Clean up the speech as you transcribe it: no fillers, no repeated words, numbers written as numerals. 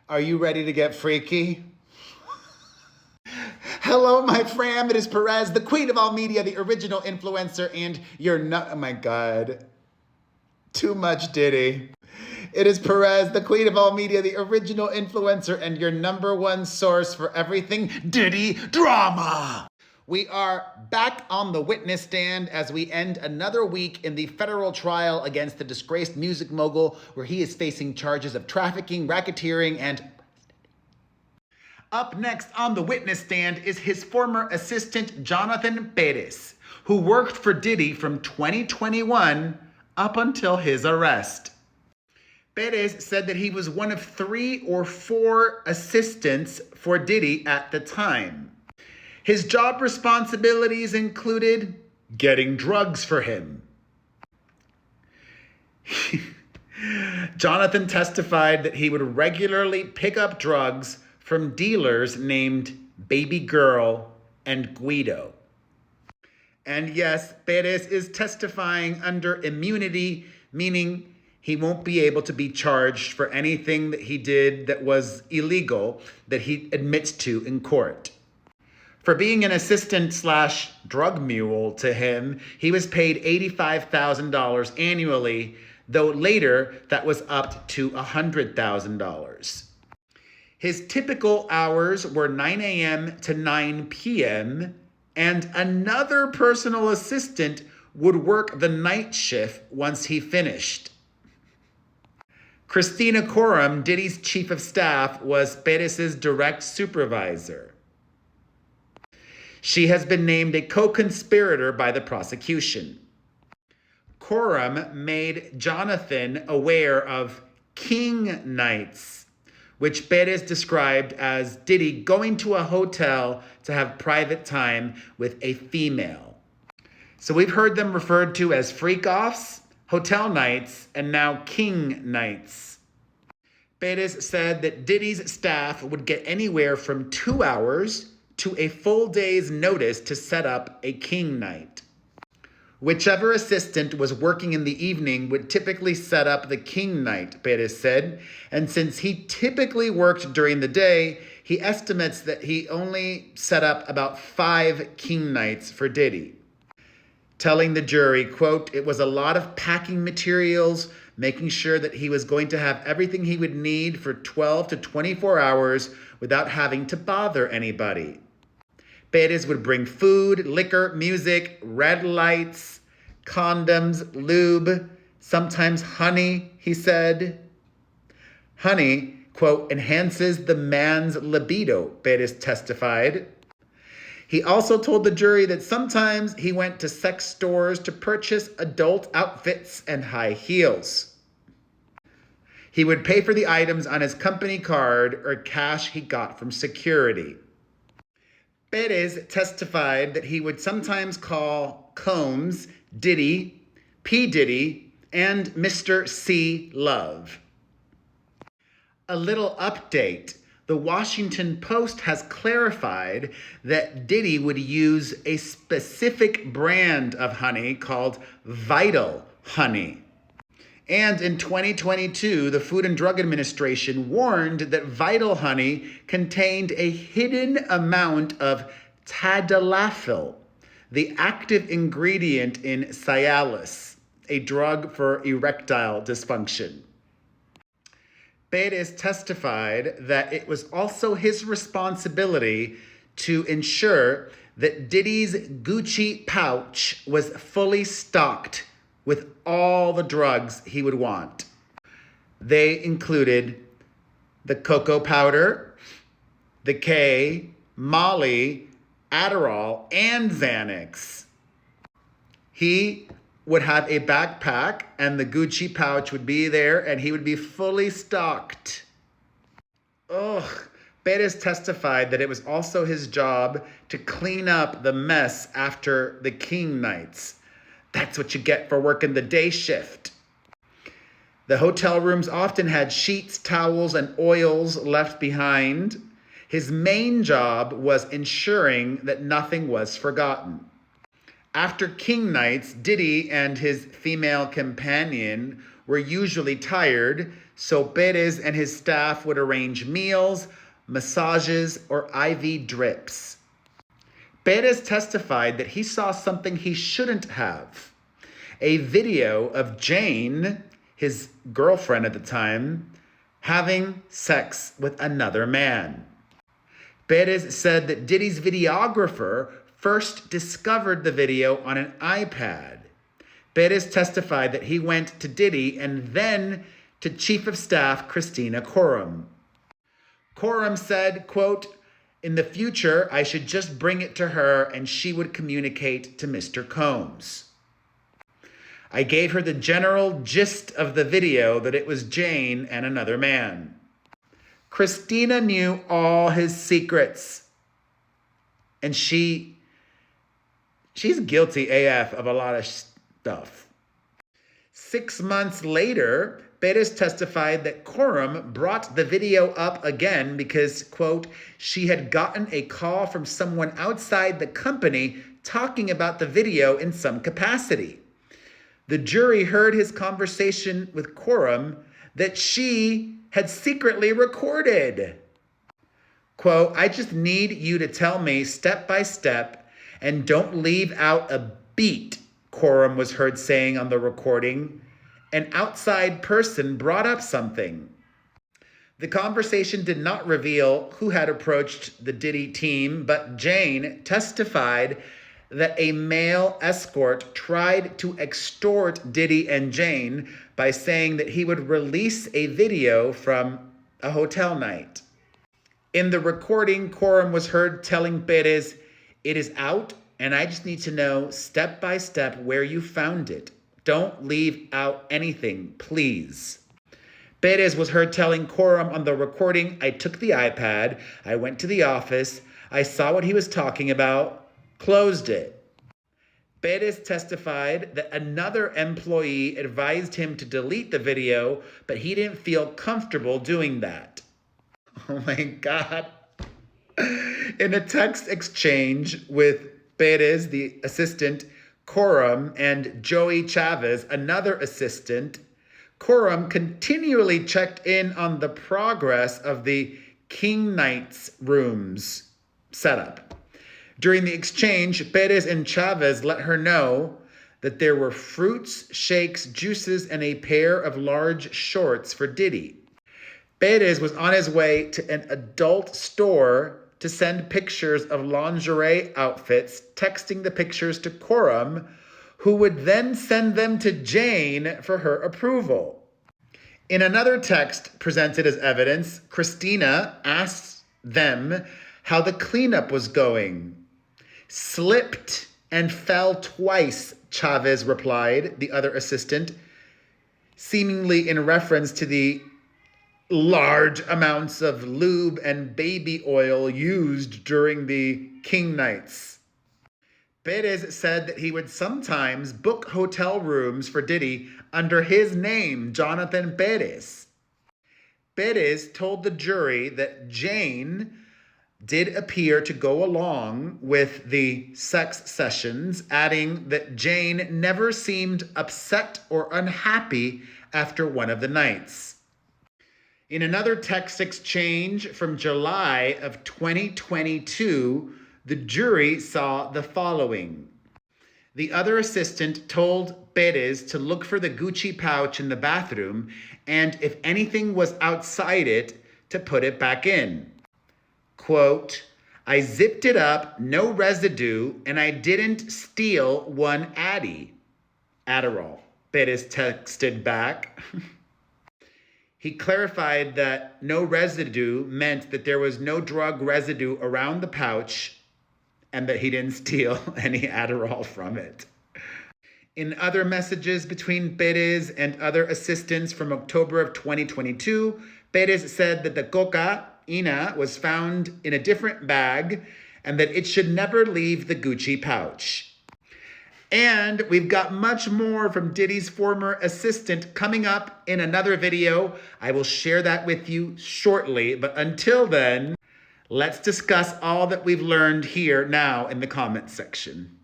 Are you ready to get freaky? Hello, my fam. It is Perez, the queen of all media, the original influencer, and you're not. Oh my God. Too much Diddy. It is Perez, the queen of all media, the original influencer, and your number one source for everything Diddy drama. We are back on the witness stand as we end another week in the federal trial against the disgraced music mogul, where he is facing charges of trafficking, racketeering, and... Up next on the witness stand is his former assistant, Jonathan Perez, who worked for Diddy from 2021 up until his arrest. Perez said that he was one of 3 or 4 assistants for Diddy at the time. His job responsibilities included getting drugs for him. Jonathan testified that he would regularly pick up drugs from dealers named Baby Girl and Guido. And yes, Perez is testifying under immunity, meaning he won't be able to be charged for anything that he did that was illegal that he admits to in court. For being an assistant/drug mule to him, he was paid $85,000 annually, though later that was upped to $100,000. His typical hours were 9 a.m. to 9 p.m., and another personal assistant would work the night shift once he finished. Christina Coram, Diddy's chief of staff, was Perez's direct supervisor. She has been named a co-conspirator by the prosecution. Coram made Jonathan aware of king nights, which Perez described as Diddy going to a hotel to have private time with a female. So we've heard them referred to as freak-offs, hotel nights, and now king nights. Perez said that Diddy's staff would get anywhere from 2 hours to a full day's notice to set up a king night. Whichever assistant was working in the evening would typically set up the king night, Perez said, and since he typically worked during the day, he estimates that he only set up about 5 king nights for Diddy. Telling the jury, quote, "It was a lot of packing materials, making sure that he was going to have everything he would need for 12 to 24 hours without having to bother anybody." Perez would bring food, liquor, music, red lights, condoms, lube, sometimes honey, he said. Honey, quote, "enhances the man's libido," Perez testified. He also told the jury that sometimes he went to sex stores to purchase adult outfits and high heels. He would pay for the items on his company card or cash he got from security. Perez testified that he would sometimes call Combs Diddy, P. Diddy, and Mr. C. Love. A little update. The Washington Post has clarified that Diddy would use a specific brand of honey called Vital Honey. And in 2022, the Food and Drug Administration warned that Vital Honey contained a hidden amount of tadalafil, the active ingredient in Cialis, a drug for erectile dysfunction. Perez testified that it was also his responsibility to ensure that Diddy's Gucci pouch was fully stocked with all the drugs he would want. They included the cocoa powder, the K, Molly, Adderall, and Xanax. He would have a backpack and the Gucci pouch would be there and he would be fully stocked. Perez testified that it was also his job to clean up the mess after the king nights. That's what you get for working the day shift. The hotel rooms often had sheets, towels, and oils left behind. His main job was ensuring that nothing was forgotten. After king nights, Diddy and his female companion were usually tired, so Perez and his staff would arrange meals, massages, or IV drips. Perez testified that he saw something he shouldn't have. A video of Jane, his girlfriend at the time, having sex with another man. Perez said that Diddy's videographer first discovered the video on an iPad. Perez testified that he went to Diddy and then to Chief of Staff Christina Coram. Coram said, quote, "In the future, I should just bring it to her and she would communicate to Mr. Combs. I gave her the general gist of the video that it was Jane and another man." Christina knew all his secrets. And she's guilty AF of a lot of stuff. 6 months later, Perez testified that Coram brought the video up again because, quote, "she had gotten a call from someone outside the company talking about the video in some capacity. The jury heard his conversation with Coram that she had secretly recorded. Quote, "I just need you to tell me step by step and don't leave out a beat," Coram was heard saying on the recording. An outside person brought up something. The conversation did not reveal who had approached the Diddy team, but Jane testified that a male escort tried to extort Diddy and Jane by saying that he would release a video from a hotel night. In the recording, Coram was heard telling Perez, "It is out, and I just need to know step by step where you found it. Don't leave out anything, please." Perez was heard telling Coram on the recording, "I took the iPad, I went to the office, I saw what he was talking about, closed it." Perez testified that another employee advised him to delete the video, but he didn't feel comfortable doing that. Oh my God. In a text exchange with Perez, the assistant, Coram, and Joey Chavez, another assistant, Coram continually checked in on the progress of the King Knights rooms setup. During the exchange, Perez and Chavez let her know that there were fruits, shakes, juices, and a pair of large shorts for Diddy. Perez was on his way to an adult store to send pictures of lingerie outfits, texting the pictures to Coram, who would then send them to Jane for her approval. In another text presented as evidence, Christina asked them how the cleanup was going. "Slipped and fell twice," Chavez replied, the other assistant, seemingly in reference to the large amounts of lube and baby oil used during the King Nights. Perez said that he would sometimes book hotel rooms for Diddy under his name, Jonathan Perez. Perez told the jury that Jane did appear to go along with the sex sessions, adding that Jane never seemed upset or unhappy after one of the nights. In another text exchange from July of 2022, the jury saw the following. The other assistant told Perez to look for the Gucci pouch in the bathroom and if anything was outside it, to put it back in. Quote, "I zipped it up, no residue, and I didn't steal one Adderall," Perez texted back. He clarified that no residue meant that there was no drug residue around the pouch and that he didn't steal any Adderall from it. In other messages between Perez and other assistants from October of 2022, Perez said that the cocaine was found in a different bag and that it should never leave the Gucci pouch. And we've got much more from Diddy's former assistant coming up in another video. I will share that with you shortly, but until then, let's discuss all that we've learned here now in the comments section.